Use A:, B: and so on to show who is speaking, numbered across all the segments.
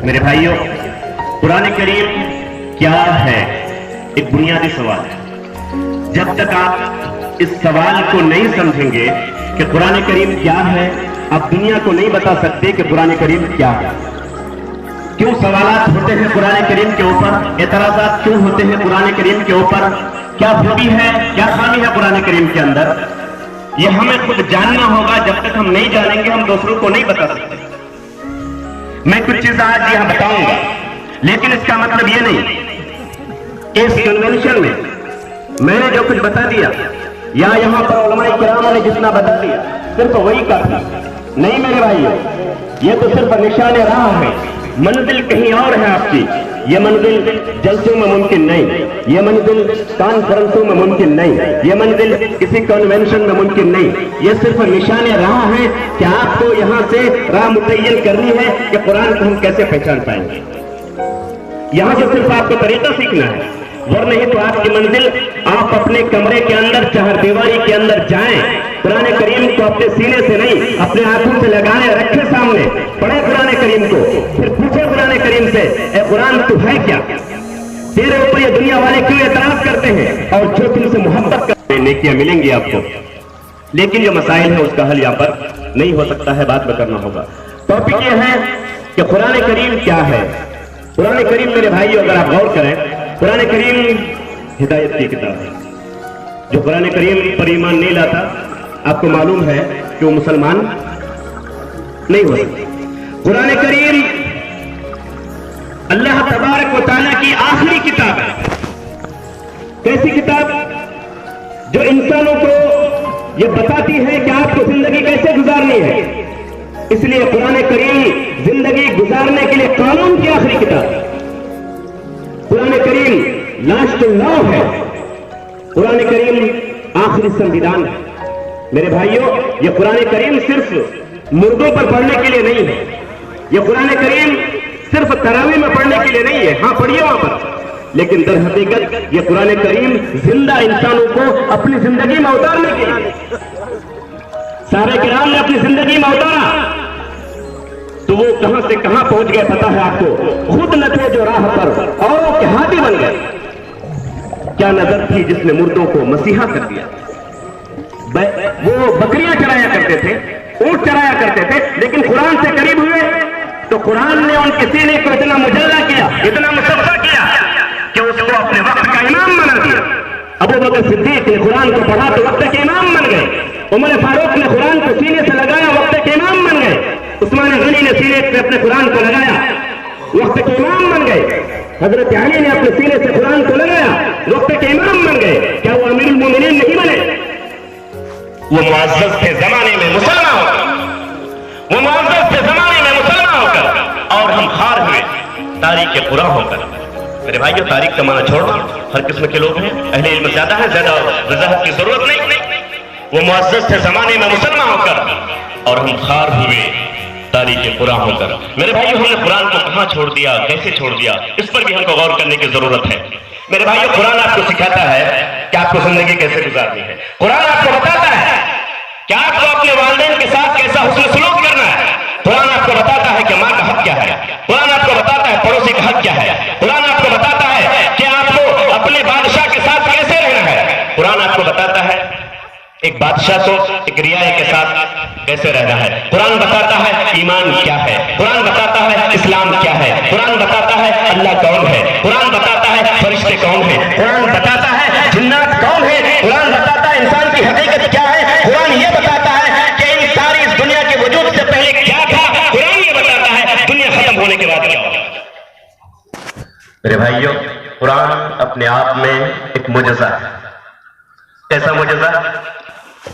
A: میرے بھائیوں، قرآن کریم کیا ہے ایک بنیادی سوال ہے۔ جب تک آپ اس سوال کو نہیں سمجھیں گے کہ قرآن کریم کیا ہے، آپ دنیا کو نہیں بتا سکتے کہ قرآن کریم کیا ہے۔ کیوں سوالات ہوتے ہیں قرآن کریم کے اوپر، اعتراضات کیوں ہوتے ہیں قرآن کریم کے اوپر، کیا خوبی ہے کیا خامی ہے قرآن کریم کے اندر، یہ ہمیں خود جاننا ہوگا۔ جب تک ہم نہیں جانیں گے ہم دوسروں کو نہیں بتا سکتے۔ میں کچھ چیز آج یہاں بتاؤں گا، لیکن اس کا مطلب یہ نہیں کہ اس کنونشن میں نے جو کچھ بتا دیا یا یہاں پر علماء کرام نے جتنا بتا دیا صرف وہی کافی نہیں میرے بھائیوں۔ یہ تو صرف نشان راہ ہے، منزل کہیں اور ہے آپ کی۔ یہ منزل جلسوں میں ممکن نہیں، یہ منزل کانفرنسوں میں ممکن نہیں، یہ منزل کسی کنونشن میں ممکن نہیں۔ یہ صرف نشان راہ ہے کہ آپ کو یہاں سے راہ متعین کرنی ہے کہ قرآن کو ہم کیسے پہچان پائیں گے۔ یہاں سے صرف آپ کو طریقہ سیکھنا ہے، ورنہ نہیں تو آپ کی منزل آپ اپنے کمرے کے اندر چہر دیواری کے اندر جائیں، قرآن کریم کو اپنے سینے سے نہیں اپنے آنکھوں سے لگائیں، رکھیں سامنے، پڑھیں قرآن کریم کو، پھر پوچھیں قرآن کریم سے اے قرآن تو ہے کیا؟ تیرے اوپر یہ دنیا والے کیوں اعتراض کرتے ہیں اور جو تم سے محبت کرتے ہیں نیکیاں ملیں گی آپ کو۔ لیکن جو مسائل ہیں اس کا حل یہاں پر نہیں ہو سکتا ہے، بات میں کرنا ہوگا۔ ٹاپک یہ ہے کہ قرآن کریم کیا ہے۔ قرآن کریم میرے بھائیو اگر آپ غور کریں، قرآن کریم ہدایت کی کتاب ہے۔ جو قرآن کریم پر ایمان نہیں لاتا آپ کو معلوم ہے کہ وہ مسلمان نہیں ہو سکتا۔ قرآن کریم اللہ تبارک و تعالیٰ کی آخری کتاب ہے۔ کیسی کتاب؟ جو انسانوں کو یہ بتاتی ہے کہ آپ کو زندگی کیسے گزارنی ہے۔ اس لیے قرآن کریم زندگی گزارنے کے لیے قانون کی آخری کتاب ہے۔ قرآن کریم لاسٹ لا ہے، قرآن کریم آخری سنویدھان ہے۔ میرے بھائیوں، یہ قرآن کریم صرف مردوں پر پڑھنے کے لیے نہیں ہے، یہ قرآن کریم صرف تراویح میں پڑھنے کے لیے نہیں ہے، ہاں پڑھیے وہاں پر، لیکن در حقیقت یہ قرآن کریم زندہ انسانوں کو اپنی زندگی میں اتارنے کے لیے۔ سارے کرام نے اپنی زندگی میں اتارا تو وہ کہاں سے کہاں پہنچ گئے پتا ہے آپ کو، خود نہ تھے جو راہ پر اور ہاتھی بن گئے۔ کیا نظر تھی جس نے مردوں کو مسیحا کر دیا۔ وہ بکریاں چرایا کرتے تھے، اونٹ چرایا کرتے تھے، لیکن قرآن سے قریب ہوئے تو قرآن نے ان کے سینے کو اتنا مجلہ کیا، اتنا مصفہ کیا کہ اس کو اپنے وقت کا امام بنا دیا۔ ابو بکر صدیق نے قرآن کو پڑھا تو وقت کے امام بن گئے، عمر فاروق نے قرآن کو سینے سے لگایا، وقت کے امام بن گئے، عثمان غنی نے سینے سے اپنے قرآن کو لگایا، وقت کے امام بن گئے، حضرت علی نے اپنے سینے سے قرآن کو لگایا، وقت کے امام بن گئے۔ کیا وہ امیر المومنین نہیں بنے؟ وہ معزز تھے زمانے میں مسلمان ہو کر، وہ معزز تھے زمانے میں مسلمان ہو کر، اور ہم خار ہوئے تاریخ قرآن ہو کر۔ میرے بھائیو، تاریخ کا معنی چھوڑنا، ہر قسم کے لوگ ہیں، اہل علم زیادہ ہے، زیادہ وضاحت کی ضرورت نہیں۔ وہ معزز تھے زمانے میں مسلمان ہو کر، اور ہم خار ہوئے تاریخ قرآن ہو کر۔ میرے بھائیو، ہم نے قرآن کو کہاں چھوڑ دیا، کیسے چھوڑ دیا، اس پر بھی ہم کو غور کرنے کی ضرورت ہے۔ میرے بھائیو، قرآن آپ کو سکھاتا ہے کہ آپ کو زندگی کیسے گزارنی ہے۔ قرآن آپ کو بتاتا ہے کہ آپ کو اپنے والدین کے ساتھ کیسا حسن سلوک کرنا ہے۔ قرآن آپ کو بتاتا ہے کہ ماں کا حق کیا ہے۔ قرآن آپ کو بتاتا ہے پڑوسی کا حق کیا ہے۔ قرآن آپ کو بتاتا ہے کہ آپ کو اپنے بادشاہ کے ساتھ کیسے رہنا ہے۔ قرآن آپ کو بتاتا ہے ایک بادشاہ کو ایک رعایا کے ساتھ کیسے رہنا ہے۔ قرآن بتاتا ہے ایمان کیا ہے، قرآن بتاتا ہے اسلام کیا ہے، قرآن بتاتا ہے اللہ کون ہے، قرآن بتاتا ہے فرشتے کون ہیں، قرآن بتاتا ہے جنات کون ہیں، قرآن بتاتا ہے انسان کی حقیقت کیا ہے۔ قرآن یہ بتاتا ہے کہ ان ساری اس دنیا کے وجود سے پہلے کیا تھا۔ قرآن یہ بتاتا ہے دنیا ختم ہونے کے بعد کیا ہوگا۔ میرے بھائیوں، قرآن اپنے آپ میں ایک معجزہ ہے۔ کیسا معجزہ؟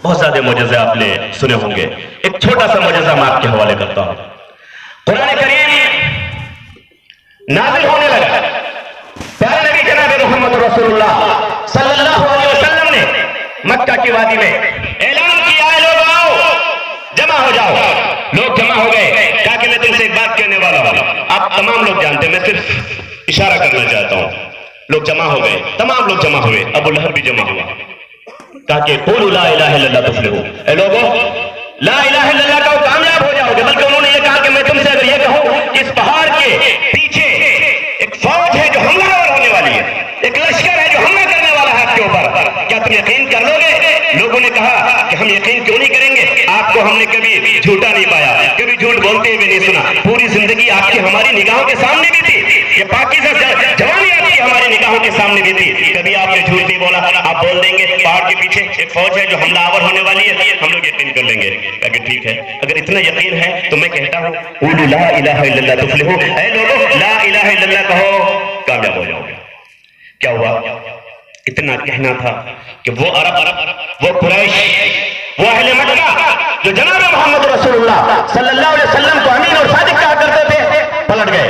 A: بہت زیادہ معجزے آپ نے سنے ہوں گے، ایک چھوٹا سا معجزہ میں آپ کے حوالے کرتا ہوں۔ قرآن کریم نازل ہونے لگا، پیارے نبی جناب محمد رسول اللہ صلی اللہ علیہ وسلم نے مکہ کی وادی میں اعلان کیا ہے لوگ آؤ، جمع ہو جاؤ۔ لوگ جمع ہو گئے، کہا کہ میں تم سے ایک بات کہنے والا ہوں، آپ تمام لوگ جانتے ہیں، میں صرف اشارہ کرنا چاہتا ہوں۔ لوگ جمع ہو گئے، تمام لوگ جمع ہوئے، ابو لہب بھی جمع ہوا، کہا کہ قولوا لا الہ الا اللہ تفلحوا، اے لوگوں لا الہ الا اللہ کہو کامیاب ہو جاؤ گے۔ بلکہ انہوں نے یہ کہا کہ میں تم سے اگر یہ کہوں کہ اس پہاڑ کے आपको हमने कभी झूठा नहीं पाया, कभी झूठ बोलते हुए नहीं सुना। पूरी जिंदगी आपकी हमारी निगाहों के सामने भी थी, ये पाकीज़ा जवानी आपकी हमारी निगाहों के सामने भी थी। कभी आपने झूठ नहीं बोला। आप बोल देंगे पहाड़ के पीछे एक फौज है जो हमलावर होने वाली है, हम लोग यकीन कर लेंगे। अगर ठीक है, अगर इतना यकीन है तो मैं कहता हूँ क़ूलू ला इलाहा इल्लल्लाह तुफ़्लिहू, ऐ लोगों ला इलाहा इल्लल्लाह कहो, कामयाब हो जाओगे। क्या हुआ? इतना कहना था कि वो अरब, वो कुरैश, वो अहले मक्का जो जनाब मोहम्मद रसूलुल्लाह सल्लल्लाहु अलैहि वसल्लम को अमीन और सादिक कहा करते थे, पलट गए।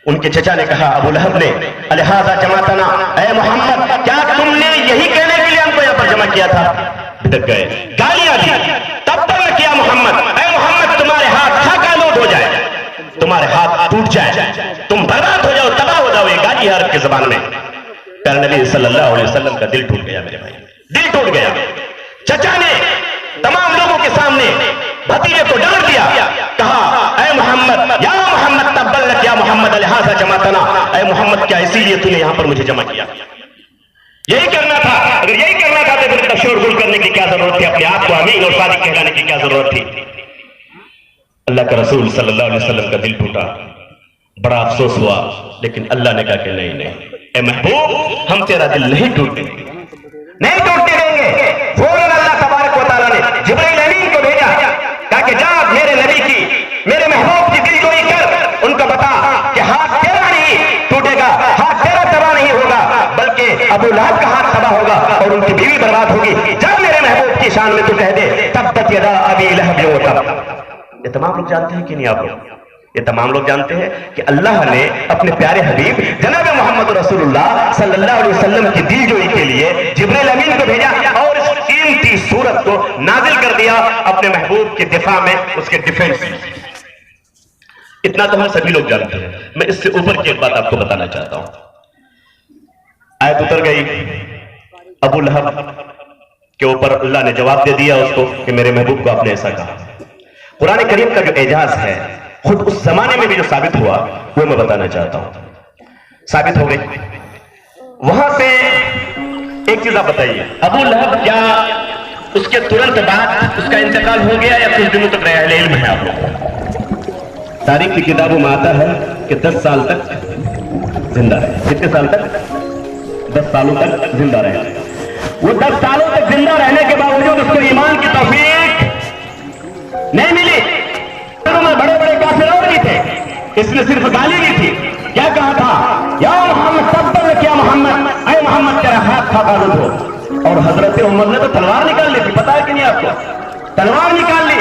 A: उनके चचा ने कहा, अबू लहब ने, अलहाज़ा जमातना, ऐ मोहम्मद क्या तुमने यही कहने के लिए हमको यहाँ पर जमा किया था? भिड़क गए, गालियां दी। तब पर किया मोहम्मद, ऐ मोहम्मद तुम्हारे हाथ खाकालोद हो जाए, तुम्हारे हाथ टूट जाए, तुम बर्बाद हो जाओ, तबाह हो जाओ। ये गाली अरब की जुबान में। प्यारे नबी सल्लल्लाहु अलैहि वसल्लम का दिल टूट गया मेरे भाई, दिल टूट गया। चचा ने तमाम लोगों के सामने भतीजे को डांट दिया, कहा, ऐ मोहम्मद, या मोहम्मद तब्बल लक या मोहम्मद अलहाज़ा जमातना, ऐ मोहम्मद क्या इसीलिए तूने यहां पर मुझे जमा किया? यही करना था। अगर यही करना था तो फिर शोरगुल करने की क्या जरूरत थी? अपने आप को अमीन और सादिक कहलाने की क्या जरूरत थी? अल्लाह का रसूल सल्लल्लाहु अलैहि वसल्लम का दिल टूटा, बड़ा अफसोस हुआ। लेकिन अल्लाह ने कहा कि नहीं नहीं, ए महबूब, हम तेरा दिल नहीं टूटने देंगे, नहीं टूटने देंगे। फौरन अल्लाह तबारक व तआला ने जिब्राइल अमीन को भेजा, कहा कि जा मेरे नबी की, मेरे महबूब की दिलजोई कर, उनको बता कि हाथ तेरा नहीं टूटेगा, हाथ तेरा तबाह नहीं होगा, बल्कि अबू लहब का हाथ तबाह होगा और उनकी बीवी बर्बाद होगी। जा मेरे महबूब की शान में तू कह दे, तब्बत यदा अबी लहब व तब। ये तमाम लोग जानते हैं कि नहीं? आप लोग ये तमाम लोग जानते हैं कि अल्लाह ने अपने प्यारे हबीब जनाब मोहम्मद रसूलुल्लाह सल्लल्लाहु अलैहि वसल्लम की दिलजोई के लिए जिब्राइल अमीन को भेजा और इस कीमती सूरत को नाजिल कर दिया अपने महबूब के दिफा में, उसके डिफेंस में। इतना तो हम सभी लोग जानते हैं। मैं इससे ऊपर की एक बात आपको बताना चाहता हूं। आयत उतर गई, अबू लहब के ऊपर अल्लाह ने जवाब दे दिया उसको कि मेरे महबूब को आपने ऐसा कहा। कुरान करीम का जो एजाज है खुद उस जमाने में भी जो साबित हुआ वो मैं बताना चाहता हूं। साबित हो गई। वहां से एक चीज आप बताइए, अबू लहब क्या उसके तुरंत बाद उसका इंतकाल हो गया या कुछ दिनों तक रहा? अहले इल्म है आप लोग, तारीख की किताबों में आता है कि 10 साल तक जिंदा रहे। कितने साल तक? 10 सालों तक जिंदा रहे। वो 10 सालों तक जिंदा रहने के बावजूद उसको ईमान की तौफीक नहीं मिली। में बड़े बड़े काफिर और भी थे, इसने सिर्फ गाली दी थी। क्या कहा था? या मोहम्मद तब्बल क्या मोहम्मद, ऐ मोहम्मद तेरा हाथ खाकालोद हो। और हजरत उमर ने तो तलवार निकाल ली थी, पता है कि नहीं आपको? तलवार निकाल ली,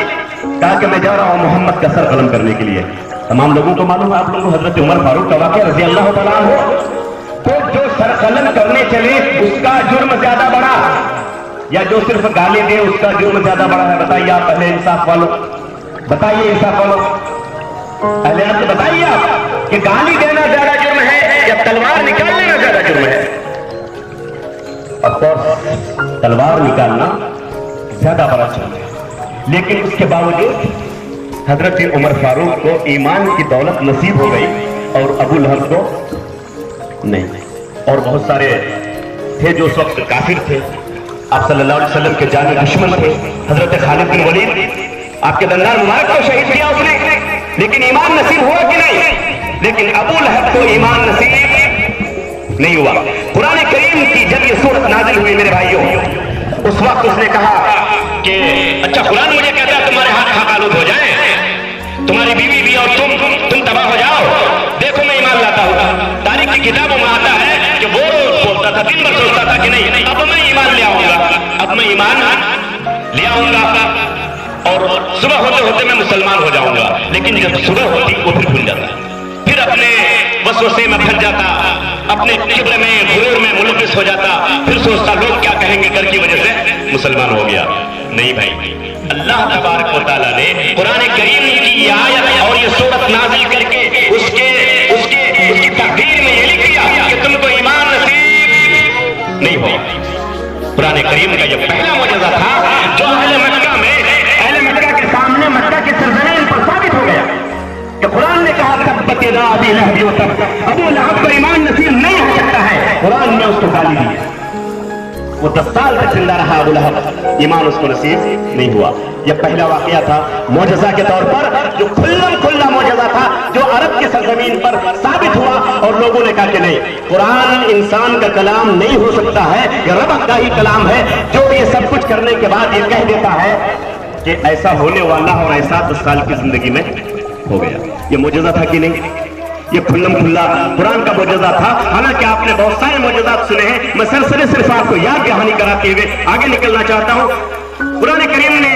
A: कहा कि मैं जा रहा हूं मोहम्मद का सर कलम करने के लिए। तमाम लोगों को मालूम है, आप लोगों को हजरत उमर फारूक का वाक़या रज़ी अल्लाह तआला अन्हु, तो जो सर कलम करने चले उसका जुर्म ज्यादा बड़ा या जो सिर्फ गाली दे उसका जुर्म ज्यादा बड़ा है? बताइए आप पहले इंसाफ वालों, बताइए इंसाफ वालों, पहले आप तो बताइए आप कि गाली देना ज्यादा जुर्म है या तलवार निकाल लेना ज्यादा जुर्म है? ऑफ कोर्स तलवार निकालना ज्यादा बड़ा जुर्म है। लेकिन उसके बावजूद हजरत उमर फारूक को ईमान की दौलत नसीब हो गई और अबू लहब को नहीं। और बहुत सारे थे जो उस वक्त काफिर थे, आप सल्लल्लाहु अलैहि वसल्लम के जाने दुश्मन थे। हजरत खालिद बिन वलीद, आपके दंडार मुबारक को शहीद किया उसने, लेकिन ईमान नसीब हुआ कि नहीं? लेकिन अबू लहब को ईमान नसीब नहीं हुआ। कुरान करीम की जब ये सूरत नाजिल हुई मेरे भाइयों, उस वक्त उसने कहा कि अच्छा कुरान मुझे कहता है तुम्हारे हाथ खाकालोद हो जाए, तुम्हारी बीवी भी और तुम तबाह हो जाओ। देखो मैं ईमान लाता हूँ। तारीख की किताबों में आता है कि वो बोलता था, दिन भर सोचता था कि नहीं अब मैं ईमान ले आऊंगा, अब मैं ईमान ले आऊंगा और सुबह होते होते मैं मुसलमान हो जाऊंगा। लेकिन जब सुबह होती वो फिर भूल जाता, फिर अपने वसवसे में फंस जाता, अपने किब्र में गुरूर में मुलविस हो जाता, फिर सोचता लोग क्या कहेंगे कर की वजह से मुसलमान हो गया। नहीं भाई, अल्लाह तबारक व तआला ने कुरान करीम की आयत और ये सूरत नाज़िल करके उसकी तकदीर में ये लिख दिया कि तुमको ईमान नसीब नहीं होगा। कुरान करीम का ये पहला मुजज़ा था जो अहले मक्का के सामने, मक्का के सरजमीन पर साबित हो गया कि कुरान ने कहा तब्बत यदा अबी लहब व तब, अबू लहब को ईमान नसीब नहीं हो सकता है। कुरान ने उसको गाली दी, वो 10 साल तक जिंदा रहा अबू लहब, ईमान उसको नसीब नहीं हुआ। यह पहला वाकया था मौजज़ा के तौर पर, जो खुल्लम खुल्ला मौजज़ा था, जो अरब की सरजमीन पर साबित हुआ और लोगों ने कहा कि नहीं, कुरान इंसान का कलाम नहीं हो सकता है, यह रब का ही कलाम है, जो ये सब कुछ करने के बाद ये कह देता है कि ऐसा होने वाला और ऐसा 10 साल की जिंदगी में हो गया। ये मौजज़ा था कि नहीं? ये खुल्लम खुल्ला कुरान का मौजज़ा था। हालांकि आपने बहुत सारे मौजज़ात सुने हैं, मैं सिर्फ आपको याद दहानी कराते हुए आगे निकलना चाहता हूं। कुरान करीम ने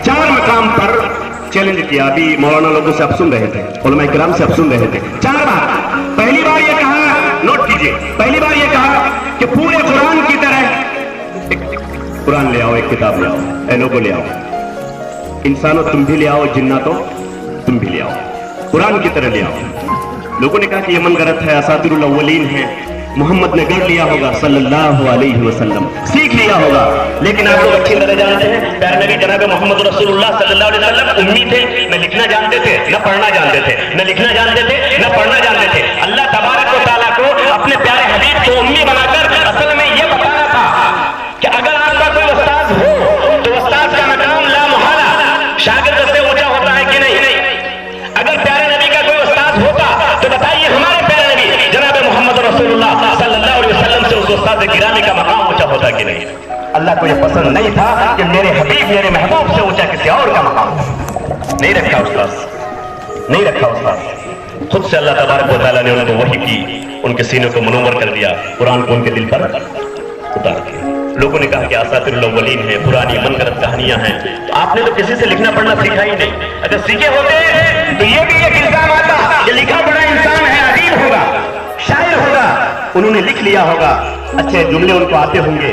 A: 4 मकाम पर चैलेंज किया। अभी मौलाना लोगों से आप सुन रहे थे, उलमा किराम से आप सुन रहे थे। 4 बार। पहली बार ये कहा, नोट कीजिए, पहली बार ये कहा कि पूरे कुरान की तरह कुरान ले आओ, एक किताब ले आओ, ए लोगों ले आओ, इंसानों तुम भी ले आओ, जिन्नातों तुम भी ले आओ, कुरान की तरह ले आओ। लोगों ने कहा कि ये मन गलत है, असातिरुल अव्वलीन है, मोहम्मद ने गढ़ लिया होगा सल्लल्लाहु अलैहि वसल्लम, सीख लिया होगा। लेकिन आप लोग अच्छी तरह जानते हैं, प्यारे नबी जनाब मोहम्मद रसूलुल्लाह सल्लल्लाहु अलैहि वसल्लम उम्मी थे, न लिखना जानते थे, न पढ़ना जानते थे, न लिखना जानते थे, न पढ़ना जानते थे। अल्लाह तबारक व तआला को अपने प्यारे हबीब को उम्मी बनाकर असल में यह बताना था कि अगर आपका कोई उस्ताद हो तो उस्ताद का मकाम ला मुहाला शागिर्द से ऊंचा होता है कि नहीं? अगर प्यारे नबी का कोई उस्ताद होता तो बताइए हमारे प्यारे नबी जनाब मोहम्मद रसूलुल्लाह सल्लल्लाहु अलैहि वसल्लम से उस उस्ताद गिरामी का मकाम ऊंचा होता कि नहीं? अल्लाह को यह पसंद नहीं था कि मेरे हबीब मेरे महबूब से ऊंचा किसी और का मकाम नहीं रखा उस्ताद, नहीं रखा उस्ताद। खुद से अल्लाह तबारक व तआला ने उनको वही की, उनके सीने को मुनव्वर कर दिया, कुरान को उनके दिल पर उतार दिया। लोगों ने कहा कि असातिरुल अव्वलीन है, पुरानी मनगढ़ंत कहानियां हैं। तो आपने तो किसी से लिखना पढ़ना सीखा ही नहीं। अगर सीखे होते तो ये भी एक इल्जाम आता कि लिखा पढ़ा इंसान है, अदीब होगा, शायर होगा, उन्होंने लिख लिया होगा, अच्छे जुमले उनको आते होंगे,